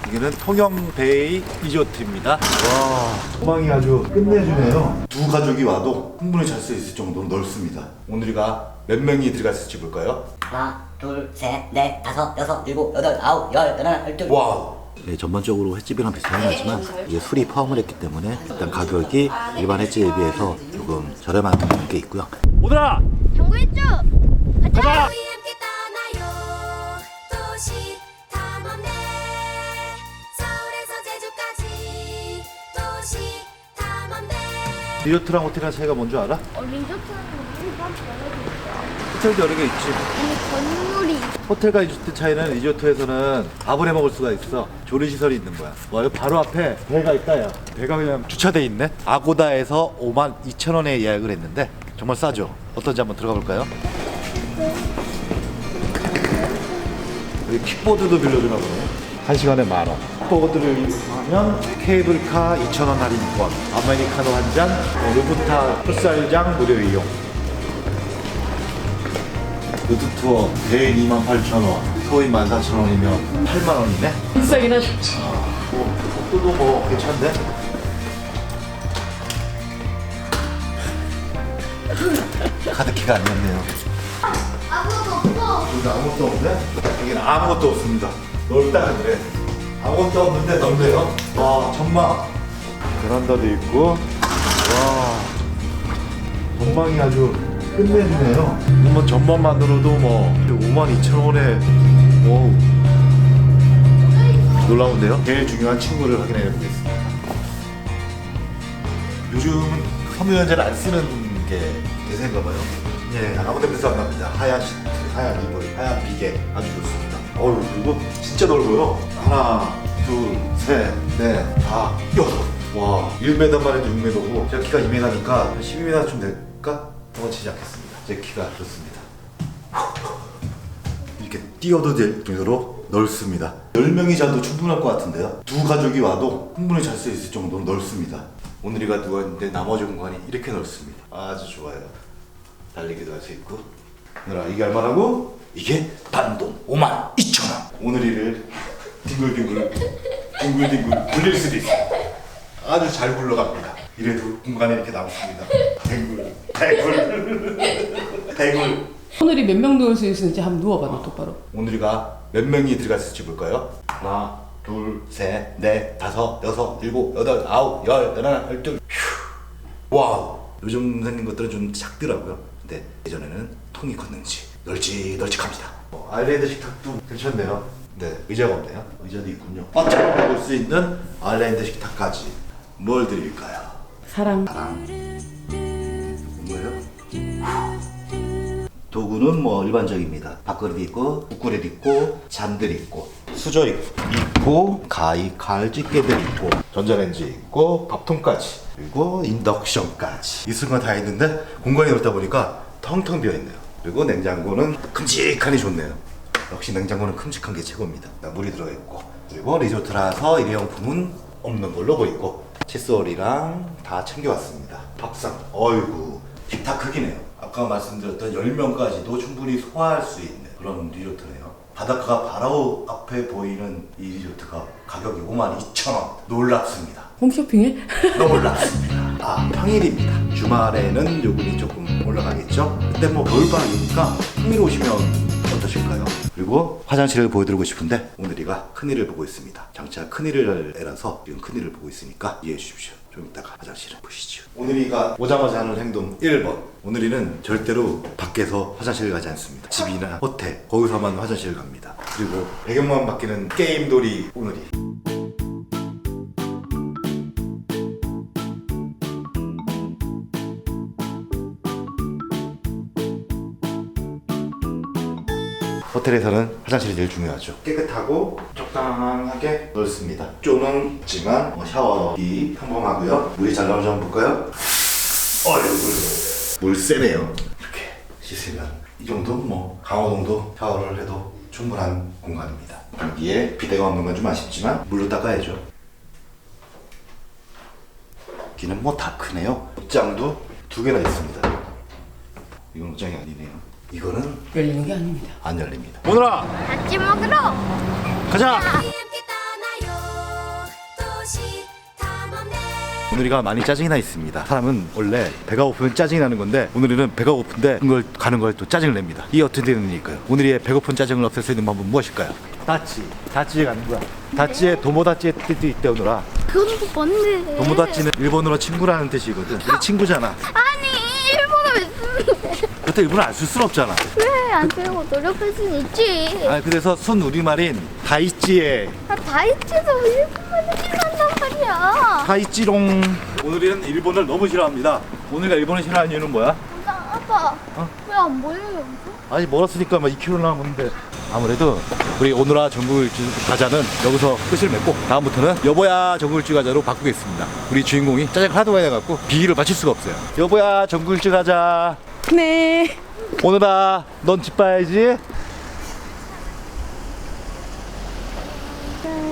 여기는 통영베이 리조트입니다. 와, 도망이 아주 끝내주네요. 두 가족이 와도 충분히 잘 수 있을 정도로 넓습니다. 오늘이가 몇 명이 들어갔을지 볼까요? 하나, 둘, 셋, 넷, 다섯, 여섯, 일곱, 여덟, 아홉, 열, 열하나, 열둘. 와우. 네, 전반적으로 횟집이랑 비슷하긴 하지만 이게 술이 포함을 했기 때문에 일단 가격이 일반 횟집에 비해서 조금 저렴한 게 있고요. 오늘아! 정구했죠? 가자! 도시 탐험대 서울에서 제주까지 도시 탐험대. 리조트랑 호텔이랑 차이가 뭔지 알아? 리조트는 일반 여러 호텔도 여러 개 있지. 개 건물이 호텔과 리조트 차이는 리조트에서는 밥을 해 먹을 수가 있어. 조리 시설이 있는 거야. 와, 여기 바로 앞에 배가 있다, 야. 배가 그냥 주차돼 있네. 아고다에서 52,000원에 예약을 했는데 정말 싸죠. 어떤지 한번 들어가 볼까요? 여기 킥보드도 빌려주나 보네. 1시간에 10,000원. 킥보드를 이용하면 케이블카 2,000원 할인권, 아메리카노 한 잔, 루프탑 풋살장 무료 이용. 요트 투어 대인 28,000원, 소인 14,000원이면 8만원이네? 비싸긴 하죠. 속도도 뭐 괜찮네? 카드키가 아니었네요. 아무것도 없어. 여기 아무것도 없네? 여기는 아무것도 없습니다. 넓다 그래. 아무것도 없는데 넓네요. 와, 전망. 베란다도 있고. 와, 전망이 아주 끝내주네요. 뭐 전망만으로도 뭐 52,000원에 뭐 놀라운데요. 제일 중요한 친구를 확인해 보겠습니다. 요즘은 섬유유연제를 안 쓰는 게 대세인가 봐요. 예, 아무 데서 안 납니다. 하얀 시트, 하얀 이불, 하얀 비계 아주 좋습니다. 어우, 이거 진짜 넓어요. 하나, 둘, 셋, 넷, 다, 여섯. 와, 1m만 해도 6m고 제가 키가 2m니까 한 12m쯤 될까? 더 치지 않겠습니다. 제 키가 그렇습니다. 이렇게 뛰어도 될 정도로 넓습니다. 10명이 자도 충분할 것 같은데요. 두 가족이 와도 충분히 잘 수 있을 정도로 넓습니다. 오늘이가 누웠는데 나머지 공간이 이렇게 넓습니다. 아주 좋아요. 달리기도 할 수 있고. 오늘아, 이게 얼마라고? 이게 단돈 52,000원. 오늘이를 뒹굴뒹굴 굴릴 수도 있어요. 아주 잘 굴러갑니다. 이래도 공간이 이렇게 남습니다. 대굴. 오늘이 몇 명 누울 수 있을지 한번 누워봐, 너 똑바로. 오늘이가 몇 명이 들어갔을지 볼까요? 하나, 둘, 셋, 넷, 다섯, 여섯, 일곱, 여덟, 아홉, 열, 열하나, 열둘. 휴. 와우. 요즘 생긴 것들은 좀 작더라고요. 근데 예전에는 통이 컸는지 널찍널찍합니다. 아일랜드 식탁도 괜찮네요. 네, 의자가 없네요. 의자도 있군요. 바짝 먹을 수 있는 아일랜드 식탁까지 뭘 드릴까요? 사랑. 뭐예요? 도구는 뭐 일반적입니다. 밥그릇 있고, 국그릇 있고, 잔들 있고, 수저 있고, 가위, 칼, 집게들 있고, 전자레인지 있고, 밥통까지, 그리고 인덕션까지 있을 건 다 있는데 공간이 넓다 보니까 텅텅 비어 있네요. 그리고 냉장고는 큼직하니 좋네요. 역시 냉장고는 큼직한 게 최고입니다. 물이 들어 있고, 그리고 리조트라서 일회용품은 없는 걸로 보이고, 칫솔이랑 다 챙겨왔습니다. 밥상, 어이구, 식탁 크기네요. 아까 말씀드렸던 10명까지도 충분히 소화할 수 있는 그런 리조트네요. 바닷가가 바로 앞에 보이는 이 리조트가 가격이 52,000원. 놀랍습니다. 홈쇼핑해? 놀랍습니다. 아, 평일입니다. 주말에는 요금이 조금 올라가겠죠? 근데 뭐 겨울방학이니까 평일 오시면 어떠실까요? 그리고 화장실을 보여드리고 싶은데 오늘이가 큰일을 보고 있습니다. 장차 큰일을 애라서 지금 큰일을 보고 있으니까 이해해 주십시오. 좀 이따가 화장실을 보시죠. 오늘이가 오자마자 하는 행동 1번. 오늘이는 절대로 밖에서 화장실을 가지 않습니다. 집이나 호텔 거기서만 화장실을 갑니다. 그리고 배경만 바뀌는 게임돌이 오늘이. 호텔에서는 화장실이 제일 중요하죠. 깨끗하고 적당하게 넓습니다. 쪼는 있지만 샤워기 평범하고요. 물이 잘 나오는지 한번 볼까요? 물 세네요. 이렇게 씻으면 이 정도 뭐 강호동도 샤워를 해도 충분한 공간입니다. 여기에 비데가 없는 건 좀 아쉽지만 물로 닦아야죠. 여기는 뭐 다 크네요. 옷장도 2개나 있습니다. 이건 옷장이 아니네요. 이거는 열리는 게 아닙니다. 안 열립니다. 오늘아, 같이 먹으러 가자. 함께 떠나요. 오늘이가 많이 짜증이 나 있습니다. 사람은 원래 배가 고프면 짜증이 나는 건데 오늘은 배가 고픈데 그걸 가는 걸 또 짜증을 냅니다. 이게 어떻게 되는 일일까요? 오늘의 배고픈 짜증을 없앨 수 있는 방법은 무엇일까요? 다찌에 가는 거야. 다찌에 도모다찌의 뜻도 있대 오늘아. 그건 뭔데? 도모다찌는 일본어로 친구라는 뜻이거든. 우리 친구잖아. 아니 일본어 왜 쓰는데? 그때 일본어 안 쓸 수는 없잖아. 왜안 쓰고 노력할 수는 있지. 아 그래서 순 우리말인 다이찌에 다 있지도 일본어 쓰는단 말이야. 다이찌롱. 오늘은 일본을 너무 싫어합니다. 오늘가 일본을 싫어하는 이유는 뭐야? 아빠 왜 안 보여요? 아니 멀었으니까 막 2km 남았는데 아무래도 우리 오늘아 전국일주 가자는 여기서 끝을 맺고 다음부터는 여보야 전국일주 가자로 바꾸겠습니다. 우리 주인공이 짜증 하도 많이 나갖고 비위를 맞출 수가 없어요. 여보야 전국일주 가자. 네. 오늘아 넌 집 봐야지.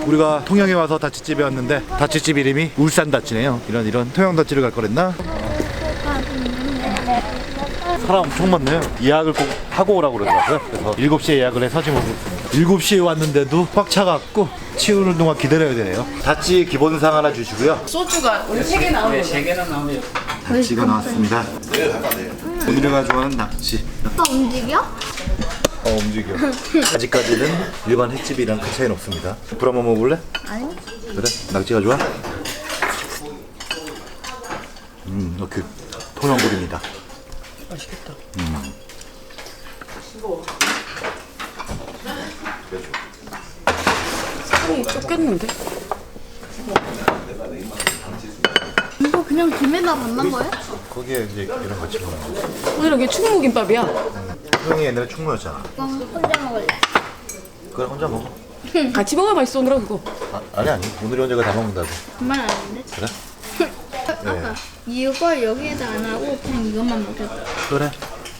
우리가 통영에 와서 다치집에 왔는데 다치집 이름이 울산다치네요. 이런 통영다치를 갈 거랬나? 사람 엄청 많네요. 예약을 꼭 하고 오라고 그러더라고요. 그래서 7시에 예약을 해서 지금 오고 있습니다. 7시에 왔는데도 꽉 차갖고 치우는 동안 기다려야 되네요. 다치 기본상 하나 주시고요. 소주가 우리 3개 나오는 거. 3개는 나오네요. 다치가 나왔습니다. 오늘이가 좋아하는 낙지. 아빠 움직여? 움직여. 아직까지는 일반 횟집이랑 그 차이는 없습니다. 불 한번 먹어볼래? 아니. 그래? 낙지가 좋아? 이렇게 통영굴입니다. 맛있겠다. 살이 쫓겼는데? 이거 그냥 김에다 만난 거야? 거기에 이제 이런 같이 먹는 거. 오늘 이게 충무김밥이야. 형이 옛날에 충무였잖아. 이거 혼자 먹을래. 그걸 혼자 먹어. 같이 먹어야 맛있어 오늘아 그거. 아니 오늘이 혼자가 다 먹는다고. 그만 안 했는데? 그래? 아빠 이걸 여기에다 안 하고 그냥 이것만 먹겠다. 그래.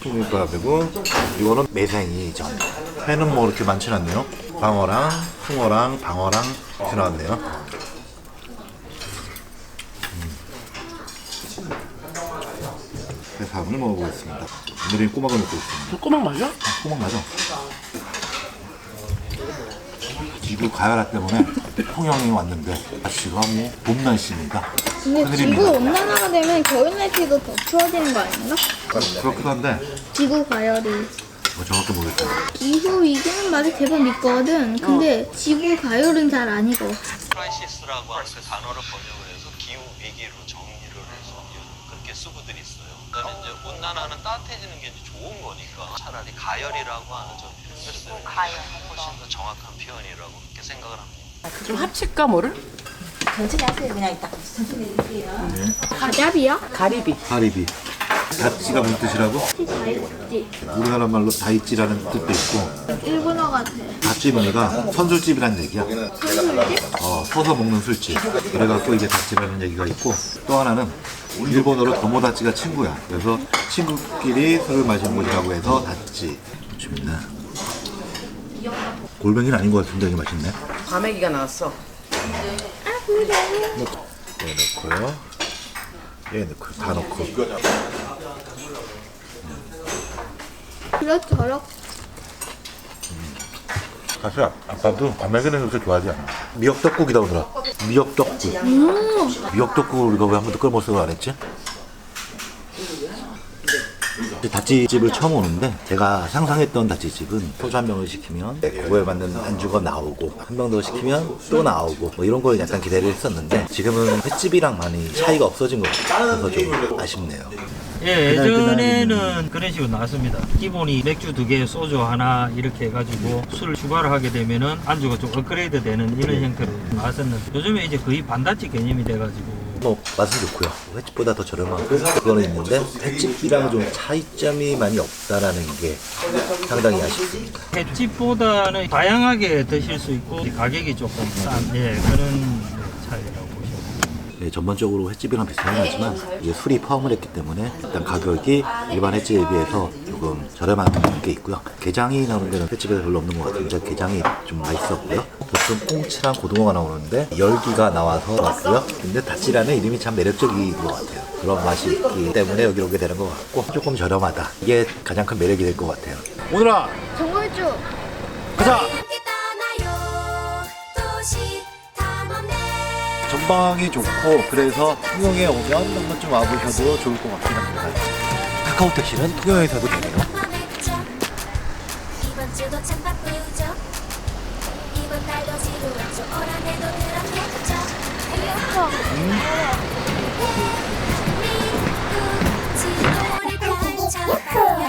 충무김밥이고 이거는 매생이전. 회는 뭐 이렇게 많진 않네요. 방어랑 숭어랑 방어랑 이렇게 나왔네요. 해삼을 먹어보겠습니다. 오늘은 꼬막을 먹고 있습니다. 꼬막 맞아? 꼬막 맞아. 지구 가열화 때문에 통영에 왔는데 날씨가 뭐 봄 날씨입니다. 근데 큰일입니다. 지구 온난화가 되면 겨울 날씨도 더 추워지는 거 아닌가? 그렇기도 한데 지구 가열이. 뭐 정확히 모르겠어요. 기후 위기는 말이 대박 믿거든. 근데 지구 가열은 잘 안 읽어. 크라이시스라고 하는 그 단어를 번역을 해서 기후 위기로 정리를 해서 그렇게 쓰고들 있어요. 그다음에 이제 온난화는 따뜻해지는 게 이제 좋은 거니까 차라리 가열이라고 하는 정의를 했어요. 가열 훨씬 더 정확한 표현이라고 그렇게 생각을 합니다. 좀 합칠까 뭐를? 천천히 하세요. 그냥 딱 천천히 해주세요. 가자비야? 가리비. 가리비. 다찌가 무슨 뜻이라고? 다있지. 우리나라 말로 다이찌라는 뜻도 있고 일본어 같아. 다찌무늬가 선술집이라는 얘기야. 서서 먹는 술집. 그래갖고 이게 다찌라는 얘기가 있고 또 하나는 일본어로 도모다찌가 친구야. 그래서 친구끼리 술을 마시는 곳이라고 해서 다찌. 좋네. 골뱅이는 아닌 것 같은데 이게 맛있네. 과메기가 나왔어. 얘 넣고요. 얘 넣고 다 넣고. 그렇죠. 사실 아빠도 과메기는 그렇게 좋아하지 않아. 미역떡국이다 오늘아. 미역떡국. 미역떡국을 우리가 왜 한 번도 끓여먹을 안 했지? 다찌집을 처음 오는데 제가 상상했던 다찌집은 소주 한 병을 시키면 그거에 맞는 안주가 나오고 한 병 더 시키면 또 나오고 뭐 이런 걸 약간 기대를 했었는데 지금은 횟집이랑 많이 차이가 없어진 것 같아서 좀 아쉽네요. 예, 예전에는 그런 식으로 나왔습니다. 기본이 맥주 2개, 소주 하나 이렇게 해가지고 술을 추가를 하게 되면은 안주가 좀 업그레이드 되는 이런 형태로 나왔었는데 요즘에 이제 거의 반다찌 개념이 돼가지고 뭐 맛은 좋고요. 횟집보다 더 저렴하고 그거는 있는데 횟집이랑 좀 차이점이 많이 없다라는 게 상당히 아쉽습니다. 횟집보다는 다양하게 드실 수 있고 가격이 조금 싼 그런 차이라고 보시면 됩니다. 네, 전반적으로 횟집이랑 비슷하긴 하지만 이게 술이 포함을 했기 때문에 일단 가격이 일반 횟집에 비해서 조금 저렴한 게 있고요. 게장이 나오는 데는 횟집에 별로 없는 것 같은데 게장이 좀 맛있었고요. 보통 꽁치랑 고등어가 나오는데 열기가 나와서 왔고요. 근데 다찌라는 이름이 참 매력적인 것 같아요. 그런 맛이 있기 때문에 여기로 오게 되는 것 같고 조금 저렴하다. 이게 가장 큰 매력이 될 것 같아요. 오늘아 정글주. 가자! 함께 떠나요. 도시 탐험대. 전망이 좋고 그래서 통영에 오면 한 번쯤 와보셔도 좋을 것 같긴 합니다. 카카오 택시는 통영에서도 되네요. 이번 주도 참 바쁘죠. 이번 달도 지루했죠. 올 한해도 그렇게 했죠.